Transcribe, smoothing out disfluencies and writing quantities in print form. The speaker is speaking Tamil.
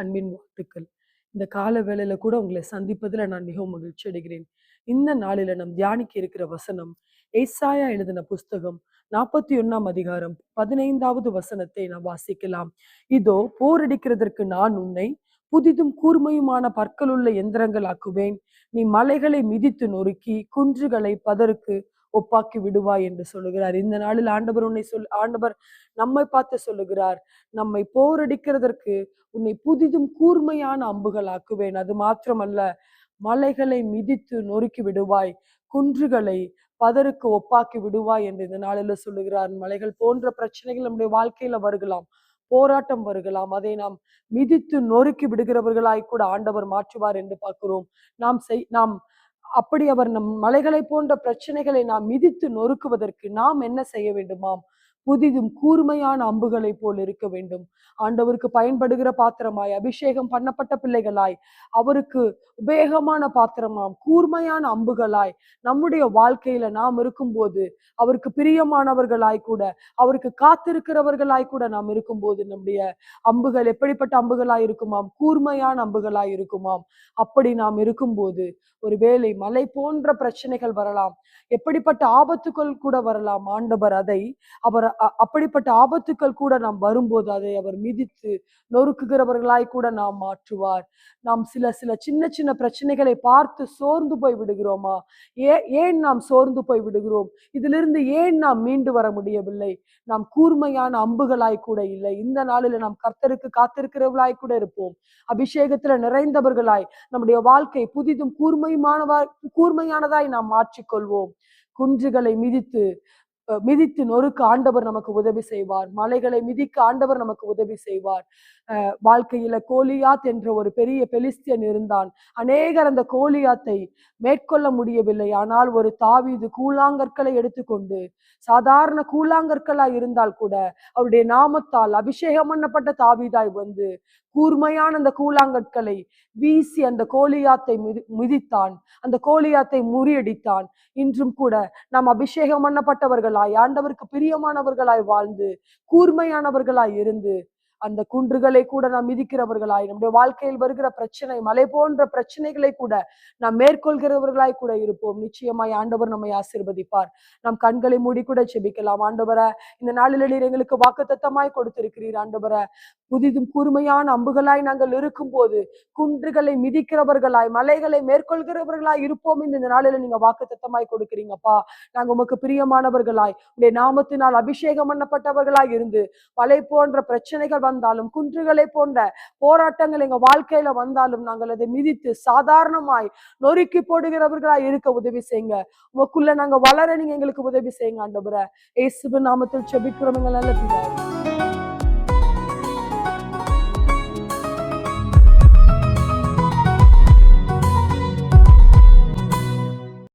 அன்பின் வாழ்த்துக்கள். இந்த கால வேளையில கூட உங்களை சந்திப்பதில நான் மிகவும் மகிழ்ச்சி அடைகிறேன். இந்த நாளில நாம் தியானிக்க இருக்கிற வசனம், ஏசாயா எழுதின புஸ்தகம் 41ஆம் அதிகாரம் 15வது வசனத்தை நாம் வாசிக்கலாம். இதோ போரடிக்கிறதற்கு நான் உன்னை புதிதும் கூர்மையுமான பற்களுள்ள எந்திரங்கள் ஆக்குவேன். நீ மலைகளை மிதித்து நொறுக்கி குன்றுகளை பதருக்கு ஒப்பாக்கி விடுவாய் என்று சொல்லுகிறார். இந்த நாளில் ஆண்டவர் நம்மை பார்த்து சொல்லுகிறார், நம்மை போரடிக்கிறதற்கு உன்னை புதிதும் கூர்மையான அம்புகள் ஆக்குவேன். அது மாத்திரமல்ல, மலைகளை மிதித்து நொறுக்கி விடுவாய், குன்றுகளை பதருக்கு ஒப்பாக்கி விடுவாய் என்று இந்த நாளில சொல்லுகிறார். மலைகள் போன்ற பிரச்சனைகள் நம்முடைய வாழ்க்கையில வருகலாம், போராட்டம் வருகலாம். அதை நாம் மிதித்து நொறுக்கி விடுகிறவர்களாய் கூட ஆண்டவர் மாற்றுவார் என்று பார்க்கிறோம். நாம் அப்படி அவர் நம் மலைகளை போன்ற பிரச்சனைகளை நாம் மிதித்து நொறுக்குவதற்கு நாம் என்ன செய்ய வேண்டுமாம்? புதிதும் கூர்மையான அம்புகளை போல் இருக்க வேண்டும். ஆண்டவருக்கு பயன்படுகிற பாத்திரமாய், அபிஷேகம் பண்ணப்பட்ட பிள்ளைகளாய், அவருக்கு உபயோகமான பாத்திரமாம், கூர்மையான அம்புகளாய் நம்முடைய வாழ்க்கையில நாம் இருக்கும்போது, அவருக்கு பிரியமானவர்களாய் கூட, அவருக்கு காத்திருக்கிறவர்களாய் கூட நாம் இருக்கும்போது, நம்முடைய அம்புகள் எப்படிப்பட்ட அம்புகளாய் இருக்குமாம்? கூர்மையான அம்புகளாய் இருக்குமாம். அப்படி நாம் இருக்கும்போது, ஒருவேளை மலை போன்ற பிரச்சனைகள் வரலாம், எப்படிப்பட்ட ஆபத்துக்கள் கூட வரலாம். ஆண்டவர் அதை அப்படிப்பட்ட ஆபத்துக்கள் கூட நாம் வரும்போது அதை அவர் மிதித்து நொறுக்குகிறவர்களாய் கூட நாம் மாற்றுவார். நாம் சில சில சின்ன சின்ன பிரச்சனைகளை பார்த்து சோர்ந்து போய் விடுகிறோமா? ஏன் நாம் சோர்ந்து போய் விடுகிறோம்? இதிலிருந்து ஏன் நாம் மீண்டு வர முடியவில்லை? நாம் கூர்மையான அம்புகளாய் கூட இல்லை. இந்த நாளில நாம் கர்த்தருக்கு காத்திருக்கிறவர்களாய் கூட இருப்போம். அபிஷேகத்துல நிறைந்தவர்களாய் நம்முடைய வாழ்க்கை புதிதும் கூர்மையானதாய் நாம் மாற்றிக்கொள்வோம். குன்றுகளை மிதித்து நொறுக்க ஆண்டவர் நமக்கு உதவி செய்வார். மலைகளை மிதிக்க ஆண்டவர் நமக்கு உதவி செய்வார். வாழ்க்கையில கோலியாத் என்ற ஒரு பெரிய பெலிஸ்தியன் இருந்தான். அநேகர் அந்த கோலியாத்தை மேற்கொள்ள முடியவில்லை. ஆனால் ஒரு தாவீது கூழாங்கற்களை எடுத்துக்கொண்டு, சாதாரண கூழாங்கற்களாய் இருந்தால் கூட அவருடைய நாமத்தால் அபிஷேகம் பண்ணப்பட்ட தாவீதாய் வந்து கூர்மையான அந்த கூழாங்கற்களை வீசி அந்த கோலியாத்தை மிதித்தான். அந்த கோலியாத்தை முறியடித்தான். இன்றும் கூட நாம் அபிஷேகம் பண்ணப்பட்டவர்களாய், ஆண்டவருக்கு பிரியமானவர்களாய் வாழ்ந்து, கூர்மையானவர்களாய் இருந்து, அந்த குன்றுகளை கூட நாம் மிதிக்கிறவர்களாய், நம்முடைய வாழ்க்கையில் வருகிற பிரச்சனை, மலை போன்ற பிரச்சனைகளை கூட நாம் மேற்கொள்கிறவர்களாய் கூட இருப்போம். நிச்சயமாய் ஆண்டவர் நம்மை ஆசீர்வதிப்பார். நாம் கண்களை மூடி கூட செபிக்கலாம். ஆண்டவரே, இந்த நாளில் நீர் எங்களுக்கு வாக்குத்தத்தமாய் கொடுத்திருக்கிறீர். ஆண்டவரே, புதிதும் கூர்மையான அம்புகளாய் நாங்கள் இருக்கும் போது குன்றுகளை மிதிக்கிறவர்களாய், மலைகளை மேற்கொள்கிறவர்களாய் இருப்போம் என்று இந்த நாளில நீங்க வாக்குத்தத்தமாய் கொடுக்கிறீங்கப்பா. நாங்க உமக்கு பிரியமானவர்களாய், உடைய நாமத்தினால் அபிஷேகம் பண்ணப்பட்டவர்களாய் இருந்து, மலை போன்ற பிரச்சனைகள் வந்தாலும், குன்றுகளை போன்ற போராட்டங்கள் எங்க வாழ்க்கையில வந்தாலும், நாங்கள் அதை மிதித்து சாதாரணமாய் நொறுக்கி போடுகிறவர்களாய் இருக்க உதவி செய்யுங்க. உமக்குள்ள நாங்க வளர நீங்க எங்களுக்கு உதவி செய்யுங்க ஆண்டவரே. இயேசுவின் நாமத்தில் ஜெபிக்கிறோம் எங்கள் நல்ல பிதாவே.